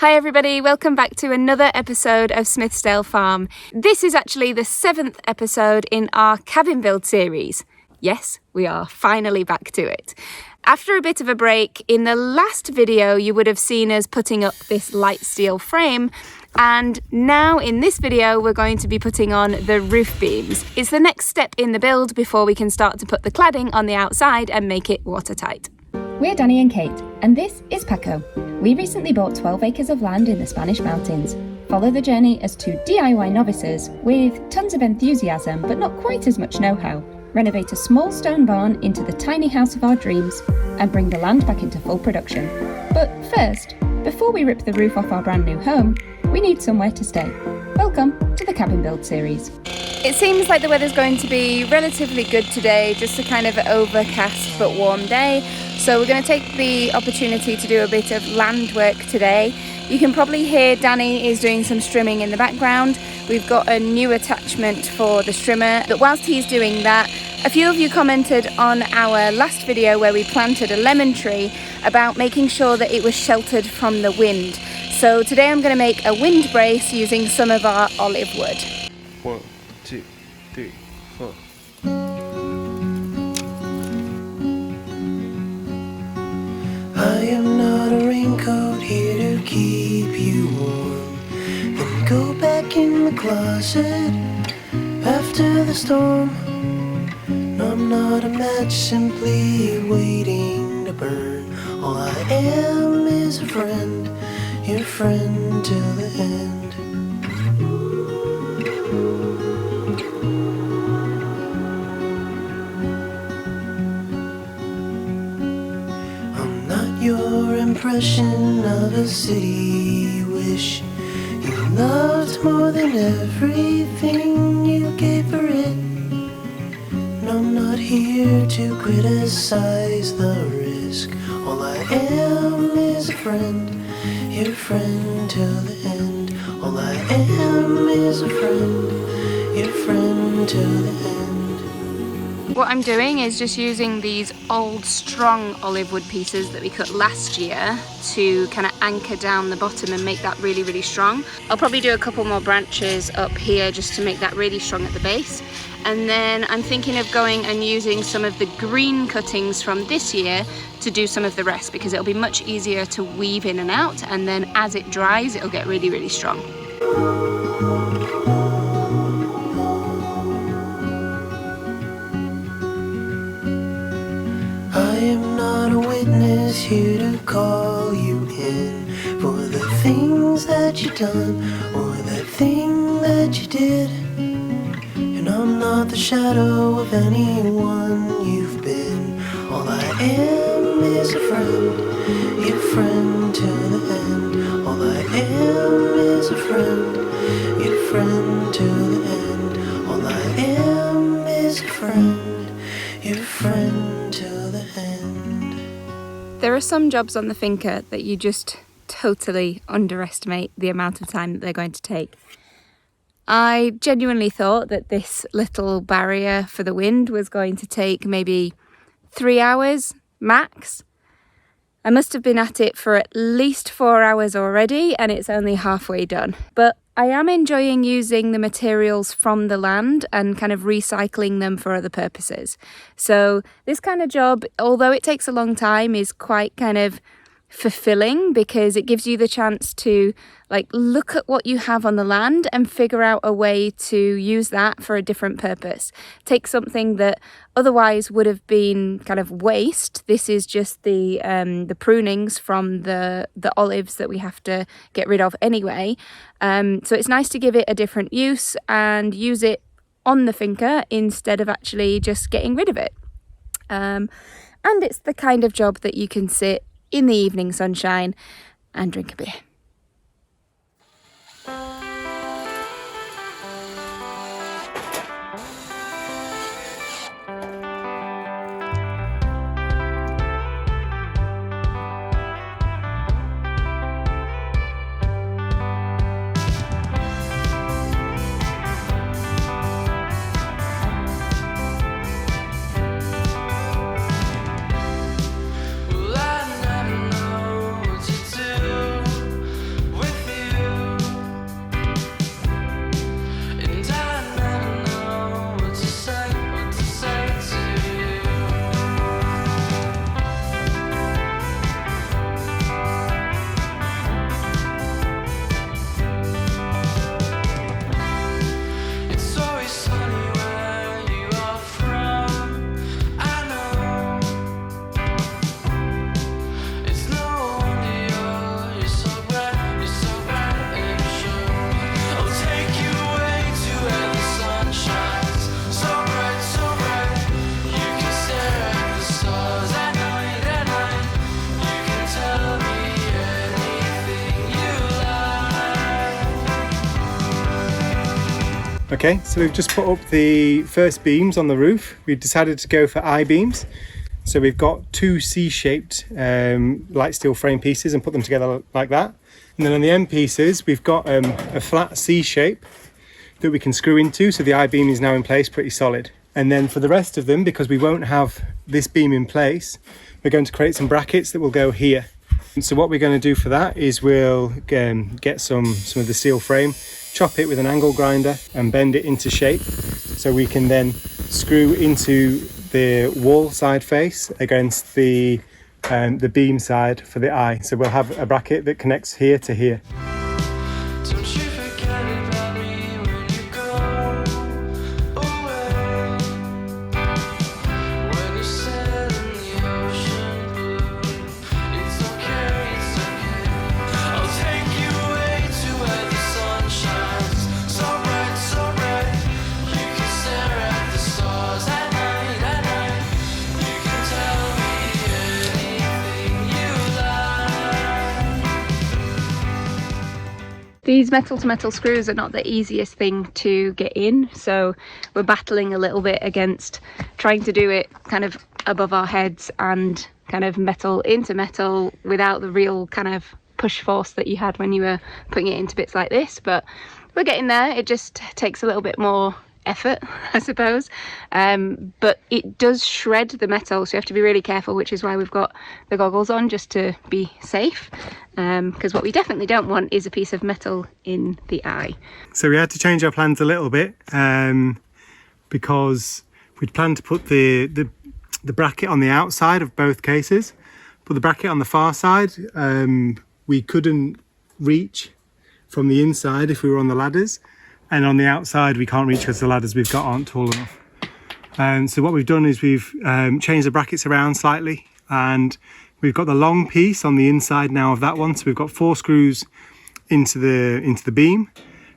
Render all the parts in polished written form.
Hi everybody, welcome back to another episode of Smithsdale Farm. This is actually the 7th episode in our cabin build series. Yes, we are finally back to it. After a bit of a break, in the last video you would have seen us putting up this light steel frame, and now in this video we're going to be putting on the roof beams. It's the next step in the build before we can start to put the cladding on the outside and make it watertight. We're Danny and Kate, and this is Paco. We recently bought 12 acres of land in the Spanish mountains. Follow the journey as two DIY novices with tons of enthusiasm but not quite as much know-how. Renovate a small stone barn into the tiny house of our dreams and bring the land back into full production. But first, before we rip the roof off our brand new home, we need somewhere to stay. Welcome to the Cabin Build series. It seems like the weather's going to be relatively good today, just a kind of overcast but warm day. So we're going to take the opportunity to do a bit of land work today. You can probably hear Danny is doing some strimming in the background. We've got a new attachment for the strimmer, but whilst he's doing that, a few of you commented on our last video where we planted a lemon tree about making sure that it was sheltered from the wind. So today I'm going to make a wind brace using some of our olive wood. 1, 2, 3, 4. I am not a raincoat here to keep you warm. Then go back in the closet after the storm. No, I'm not a match simply waiting to burn. All I am is a friend, your friend till the end. Your impression of a city wish you loved more than everything you gave for it. And I'm not here to criticize the risk. All I am is a friend, your friend till the end. All I am is a friend, your friend till the end. What I'm doing is just using these old strong olive wood pieces that we cut last year to kind of anchor down the bottom and make that really, really strong. I'll probably do a couple more branches up here just to make that really strong at the base. And then I'm thinking of going and using some of the green cuttings from this year to do some of the rest, because it'll be much easier to weave in and out, and then as it dries it'll get really, really strong. I am not a witness here to call you in for the things that you done or that thing that you did. And I'm not the shadow of anyone you've been. All I am is a friend, your friend till the end. All I am is a friend, your friend till the end. All I am is a friend, your friend till the end. There are some jobs on the finca that you just totally underestimate the amount of time that they're going to take. I genuinely thought that this little barrier for the wind was going to take maybe 3 hours max. I must have been at it for at least 4 hours already, and it's only halfway done. But I am enjoying using the materials from the land and kind of recycling them for other purposes. So this kind of job, although it takes a long time, is quite kind of fulfilling, because it gives you the chance to look at what you have on the land and figure out a way to use that for a different purpose. Take something that otherwise would have been kind of waste. This is just the prunings from the olives that we have to get rid of anyway. So it's nice to give it a different use and use it on the finca instead of actually just getting rid of it. And it's the kind of job that you can sit in the evening sunshine and drink a beer. Well, I never know what to do. Okay, so we've just put up the first beams on the roof. We've decided to go for I-beams. So we've got two C-shaped light steel frame pieces and put them together like that. And then on the end pieces, we've got a flat C shape that we can screw into. So the I-beam is now in place, pretty solid. And then for the rest of them, because we won't have this beam in place, we're going to create some brackets that will go here. And so what we're going to do for that is we'll get some of the steel frame, chop it with an angle grinder and bend it into shape. So we can then screw into the wall side face against the beam side for the eye. So we'll have a bracket that connects here to here. These metal to metal screws are not the easiest thing to get in, so we're battling a little bit against trying to do it kind of above our heads and kind of metal into metal without the real kind of push force that you had when you were putting it into bits like this. But we're getting there. It just takes a little bit more effort, I suppose, but it does shred the metal, so you have to be really careful, which is why we've got the goggles on, just to be safe, because what we definitely don't want is a piece of metal in the eye. So we had to change our plans a little bit because we'd planned to put the bracket on the outside of both cases, but the bracket on the far side we couldn't reach from the inside if we were on the ladders. And on the outside, we can't reach because the ladders we've got aren't tall enough. So what we've done is we've changed the brackets around slightly, and we've got the long piece on the inside now of that one. So we've got 4 screws into the beam,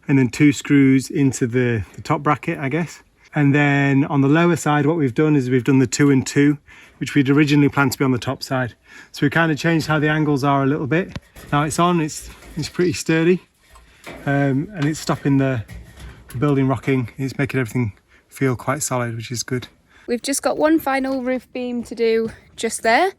and then 2 screws into the top bracket, I guess. And then on the lower side, what we've done is we've done the 2 and 2, which we'd originally planned to be on the top side. So we kind of changed how the angles are a little bit. Now it's on, it's pretty sturdy, and it's stopping the building rocking. It's making everything feel quite solid, which is good. We've just got one final roof beam to do just there,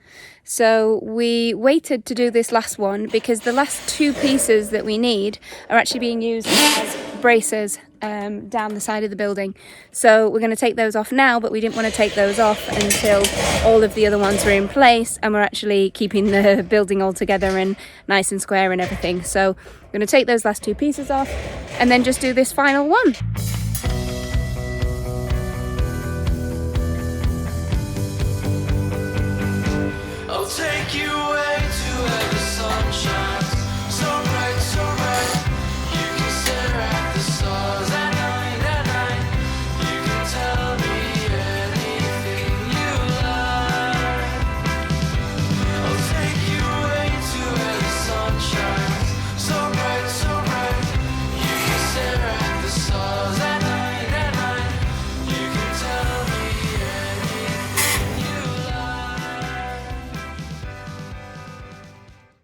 so we waited to do this last one because the last 2 pieces that we need are actually being used as braces down the side of the building. So we're going to take those off now, but we didn't want to take those off until all of the other ones were in place and we're actually keeping the building all together and nice and square and everything. So we're going to take those last 2 pieces off and then just do this final one. I'll take you away to where the sun shines so bright, so bright. You can stare at the stars at night. You can tell me anything you like. I'll take you away to where the sun shines so bright, so bright. You can stare at the stars at night. You can tell me anything you like.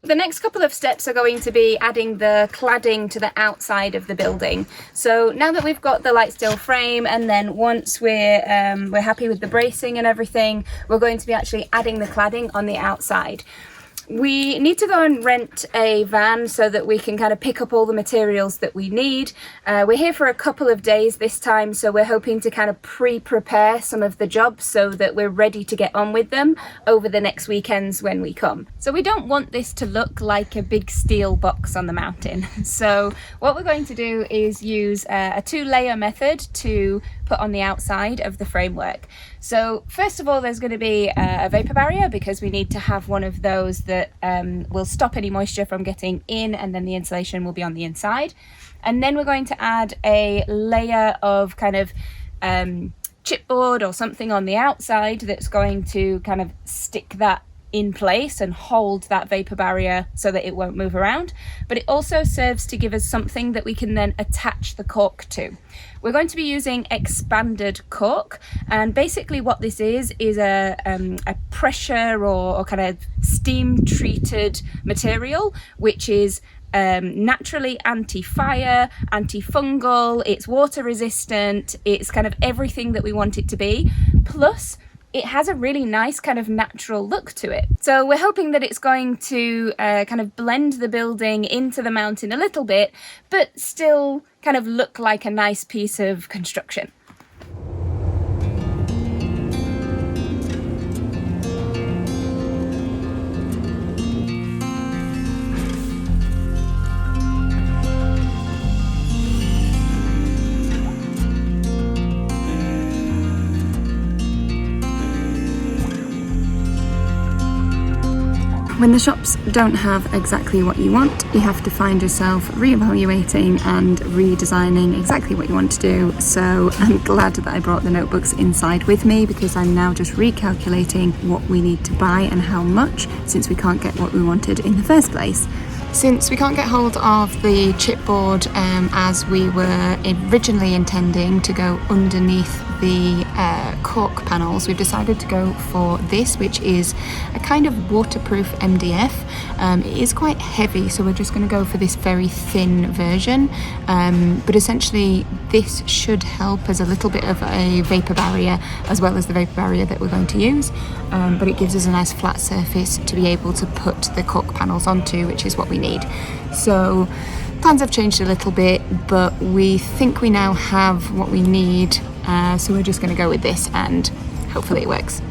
The next couple of steps are going to be adding the cladding to the outside of the building. So now that we've got the light steel frame, and then once we're happy with the bracing and everything, we're going to be actually adding the cladding on the outside. We need to go and rent a van so that we can kind of pick up all the materials that we need. We're here for a couple of days this time, so we're hoping to kind of pre-prepare some of the jobs so that we're ready to get on with them over the next weekends when we come. So we don't want this to look like a big steel box on the mountain. So what we're going to do is use a 2-layer method to put on the outside of the framework. So first of all, there's going to be a vapor barrier, because we need to have one of those that will stop any moisture from getting in, and then the insulation will be on the inside. And then we're going to add a layer of kind of chipboard or something on the outside that's going to kind of stick that in place and hold that vapor barrier so that it won't move around. But it also serves to give us something that we can then attach the cork to. We're going to be using expanded cork, and basically what this is a pressure or kind of steam treated material, which is naturally anti-fire, anti-fungal, it's water resistant, it's kind of everything that we want it to be. Plus, it has a really nice kind of natural look to it. So we're hoping that it's going to kind of blend the building into the mountain a little bit, but still kind of look like a nice piece of construction. When the shops don't have exactly what you want, you have to find yourself re-evaluating and redesigning exactly what you want to do. So I'm glad that I brought the notebooks inside with me, because I'm now just recalculating what we need to buy and how much, since we can't get what we wanted in the first place. Since we can't get hold of the chipboard as we were originally intending to go underneath the cork panels, we've decided to go for this, which is a kind of waterproof MDF. It is quite heavy, so we're just going to go for this very thin version, but essentially this should help as a little bit of a vapor barrier, as well as the vapor barrier that we're going to use, but it gives us a nice flat surface to be able to put the cork panels onto, which is what we need. So plans have changed a little bit, but we think we now have what we need, so we're just going to go with this and hopefully it works.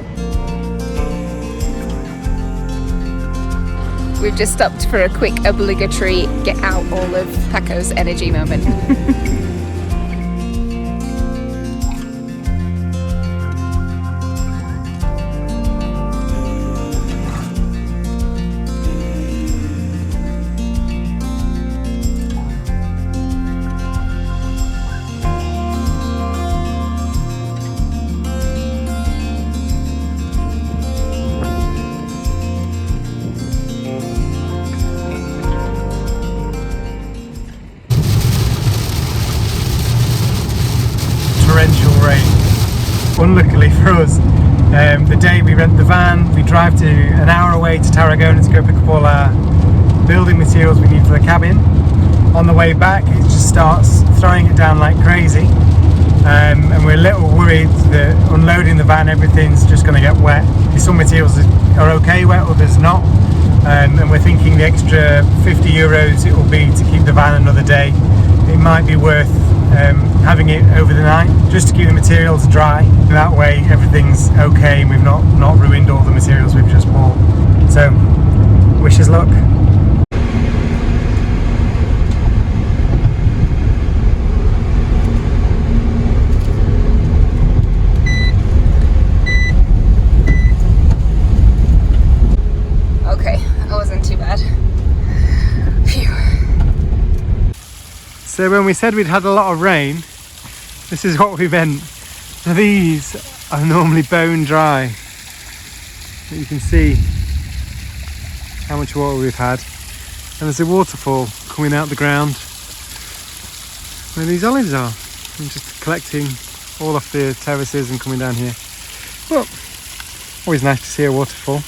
We've just stopped for a quick obligatory get out all of Paco's energy moment. Torrential rain. Unluckily for us, the day we rent the van, we drive to an hour away to Tarragona to go pick up all our building materials we need for the cabin. On the way back, it just starts throwing it down like crazy, and we're a little worried that unloading the van, everything's just going to get wet. Some materials are okay wet, others not, and we're thinking the extra €50 it will be to keep the van another day. It might be worth having it over the night just to keep the materials dry. That way everything's okay and we've not ruined all the materials we've just bought. So wish us luck. Okay, that wasn't too bad. Phew. So when we said we'd had a lot of rain, this is what we meant. So these are normally bone dry, but you can see how much water we've had, and there's a waterfall coming out the ground where these olives are. I'm just collecting all off the terraces and coming down here. Well, always nice to see a waterfall.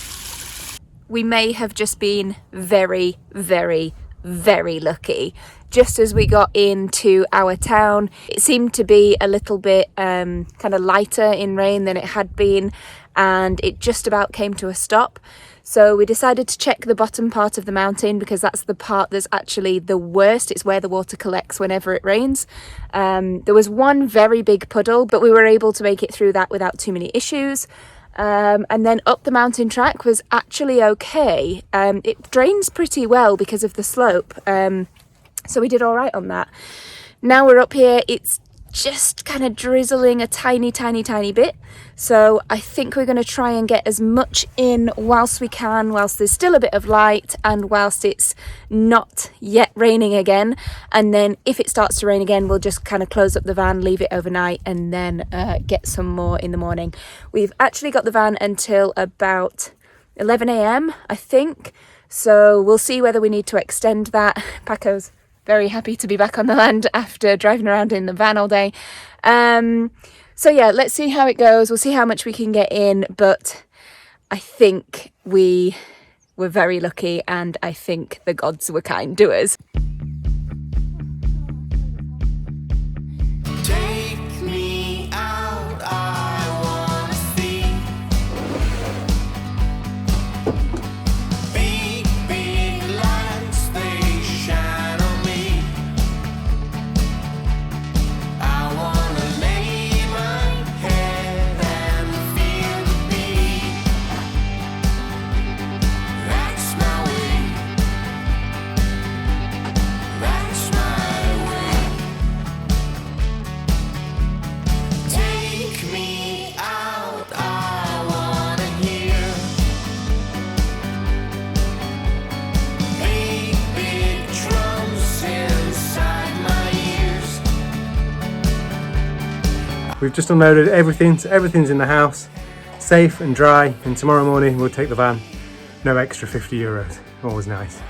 We may have just been very, very, very lucky. Just as we got into our town, it seemed to be a little bit kind of lighter in rain than it had been, and it just about came to a stop. So we decided to check the bottom part of the mountain, because that's the part that's actually the worst. It's where the water collects whenever it rains. There was one very big puddle, but we were able to make it through that without too many issues. And then up the mountain track was actually okay. It drains pretty well because of the slope, so we did all right on that. Now we're up here, it's just kind of drizzling a tiny bit, so I think we're going to try and get as much in whilst we can, whilst there's still a bit of light and whilst it's not yet raining again. And then if it starts to rain again, we'll just kind of close up the van, leave it overnight, and then get some more in the morning. We've actually got the van until about 11 a.m. I think, so we'll see whether we need to extend that. Paco's very happy to be back on the land after driving around in the van all day. So yeah, let's see how it goes. We'll see how much we can get in, but I think we're were very lucky, and I think the gods were kind to us. Take me out, I wanna see big, big lights, they shine on me. I wanna lay my head and feel the beat. That's my way. That's my way. Take me out, I wanna hear big, big drums inside my ears. We've just unloaded everything, so everything's in the house, safe and dry, and tomorrow morning we'll take the van. No extra €50, always nice.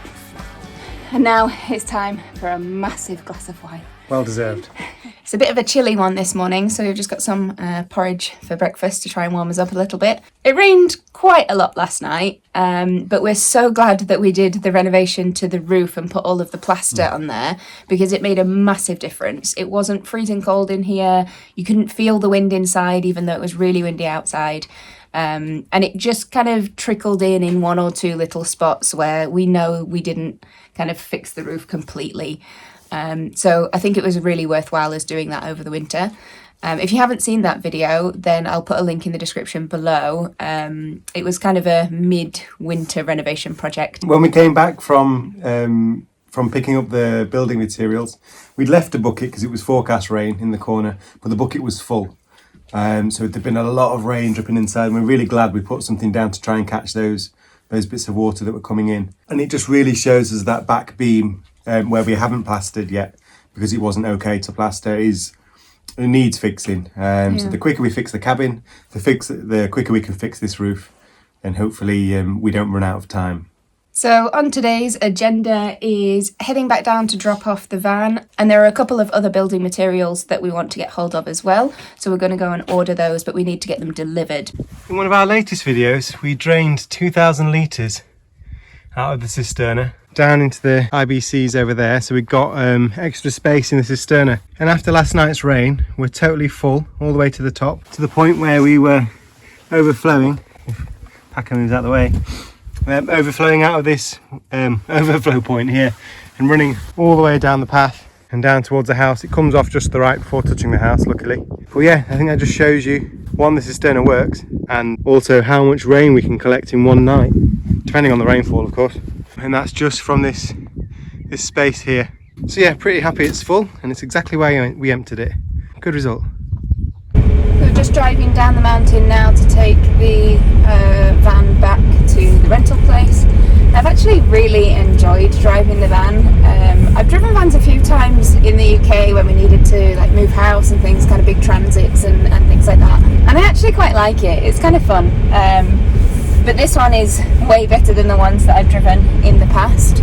And now it's time for a massive glass of wine. Well deserved. It's a bit of a chilly one this morning, so we've just got some porridge for breakfast to try and warm us up a little bit. It rained quite a lot last night, but we're so glad that we did the renovation to the roof and put all of the plaster on there, because it made a massive difference. It wasn't freezing cold in here, you couldn't feel the wind inside even though it was really windy outside. And it just kind of trickled in one or two little spots where we know we didn't kind of fix the roof completely. So I think it was really worthwhile us doing that over the winter. If you haven't seen that video, then I'll put a link in the description below. It was kind of a mid-winter renovation project. When we came back from picking up the building materials, we'd left a bucket because it was forecast rain in the corner, but the bucket was full. So there'd been a lot of rain dripping inside, and we're really glad we put something down to try and catch those bits of water that were coming in. And it just really shows us that back beam where we haven't plastered yet, because it wasn't okay to plaster, it needs fixing. So the quicker we fix the cabin, the quicker we can fix this roof, and hopefully we don't run out of time. So on today's agenda is heading back down to drop off the van, and there are a couple of other building materials that we want to get hold of as well. So we're going to go and order those, but we need to get them delivered. In one of our latest videos, we drained 2,000 litres out of the cisterna down into the IBCs over there, so we got extra space in the cisterna. And after last night's rain, we're totally full all the way to the top, to the point where we were overflowing. Paco moves out of the way. Overflowing out of this overflow point here and running all the way down the path and down towards the house. It comes off just the right before touching the house, luckily. But yeah, I think that just shows you, one, the cisterna works, and also how much rain we can collect in one night, depending on the rainfall, of course. And that's just from this space here. So yeah, pretty happy it's full, and it's exactly why we emptied it. Good result. We're just driving down the mountain now to take the van back to the rental place. I've actually really enjoyed driving the van. I've driven vans a few times in the UK when we needed to like move house and things, kind of big transits and things like that. And I actually quite like it. It's kind of fun. But this one is way better than the ones that I've driven in the past.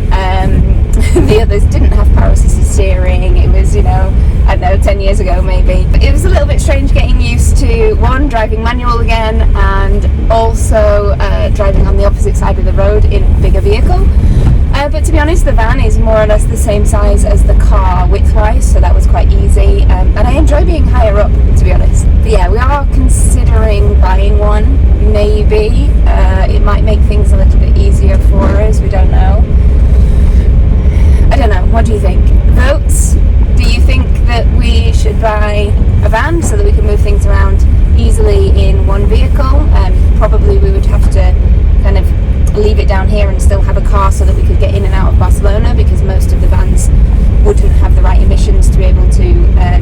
The others didn't have power assisted steering. It was, I don't know, 10 years ago maybe. But it was a little bit strange getting used to, one, driving manual again, and also driving on the opposite side of the road in a bigger vehicle. But to be honest, the van is more or less the same size as the car width-wise, so that was quite easy. And I enjoy being higher up, to be honest. But yeah, we are considering buying one, maybe. It might make things a little bit easier for us, we don't know. I don't know, what do you think? Votes? Do you think that we should buy a van so that we can move things around easily in one vehicle? Probably we would have to kind of leave it down here and still have a car so that we could get in and out of Barcelona, because most of the vans wouldn't have the right emissions to be able to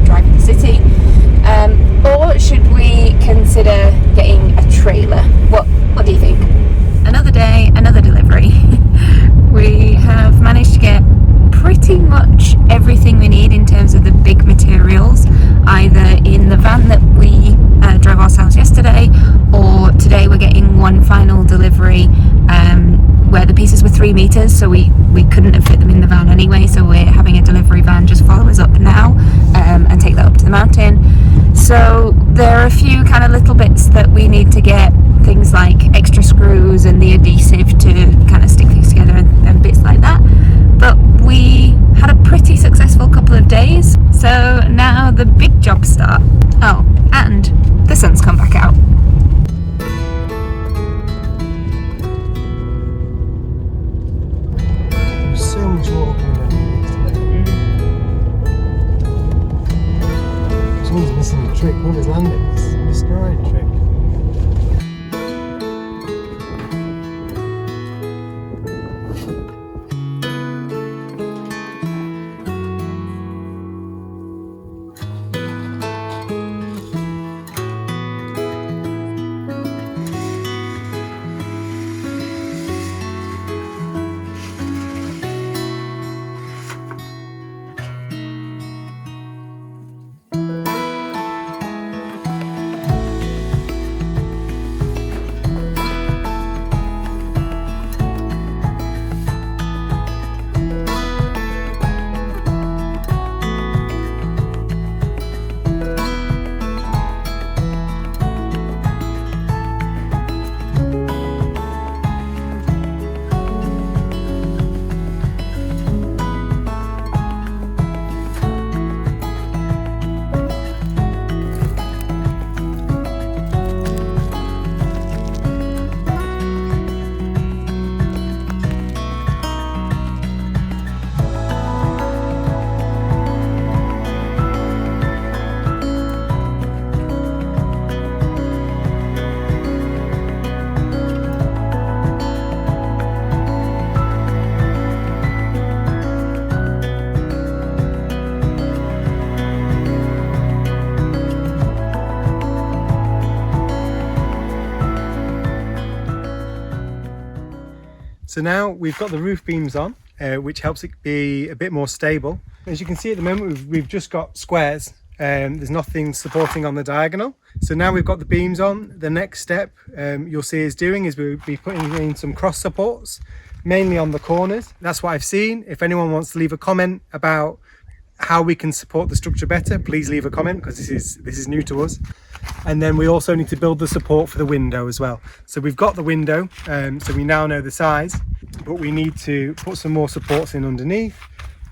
drive in the city. Or should we consider getting a trailer? What do you think? Another day, another delivery. We have managed to get pretty much everything we need in terms of the big materials, either in the van that we drove ourselves yesterday, or today we're getting one final delivery where the pieces were 3 meters, so we couldn't have fit them in the van anyway, so we're having a delivery van just follow us up now and take that up to the mountain. So there are a few kind of little bits that we need to get things like extra screws and the adhesive to kind of stick things together and bits like that. But we had a pretty successful couple of days, so now the big jobs start. Oh, and the sun's come back out. There's so much water coming down. Someone's missing a trick. One of his landings. The stride trick. So now we've got the roof beams on, which helps it be a bit more stable. As you can see at the moment, we've just got squares. There's nothing supporting on the diagonal. So now we've got the beams on. The next step you'll see us doing is we'll be putting in some cross supports, mainly on the corners. That's what I've seen. If anyone wants to leave a comment about how we can support the structure better, please leave a comment, because this is new to us. And then we also need to build the support for the window as well. So we've got the window, so we now know the size, but we need to put some more supports in underneath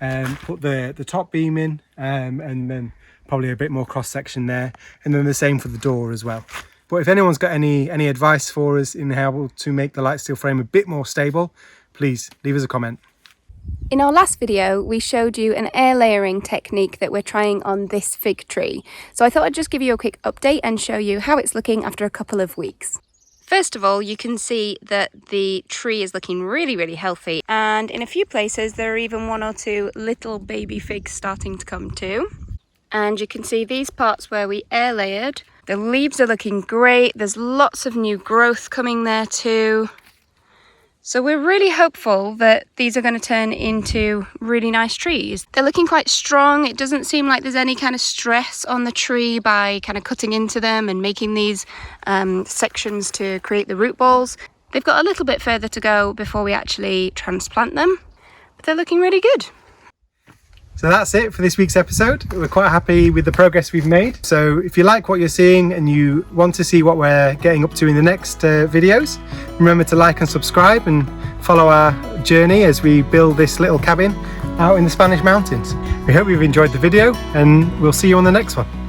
and put the top beam in, and then probably a bit more cross section there, and then the same for the door as well. But if anyone's got any advice for us in how to make the light steel frame a bit more stable, please leave us a comment. In our last video, we showed you an air layering technique that we're trying on this fig tree. So I thought I'd just give you a quick update and show you how it's looking after a couple of weeks. First of all, you can see that the tree is looking really, really healthy. And in a few places, there are even 1 or 2 little baby figs starting to come too. And you can see these parts where we air layered. The leaves are looking great. There's lots of new growth coming there too. So we're really hopeful that these are going to turn into really nice trees. They're looking quite strong. It doesn't seem like there's any kind of stress on the tree by kind of cutting into them and making these sections to create the root balls. They've got a little bit further to go before we actually transplant them, but they're looking really good. So that's it for this week's episode. We're quite happy with the progress we've made. So if you like what you're seeing and you want to see what we're getting up to in the next videos, remember to like and subscribe and follow our journey as we build this little cabin out in the Spanish mountains. We hope you've enjoyed the video, and we'll see you on the next one.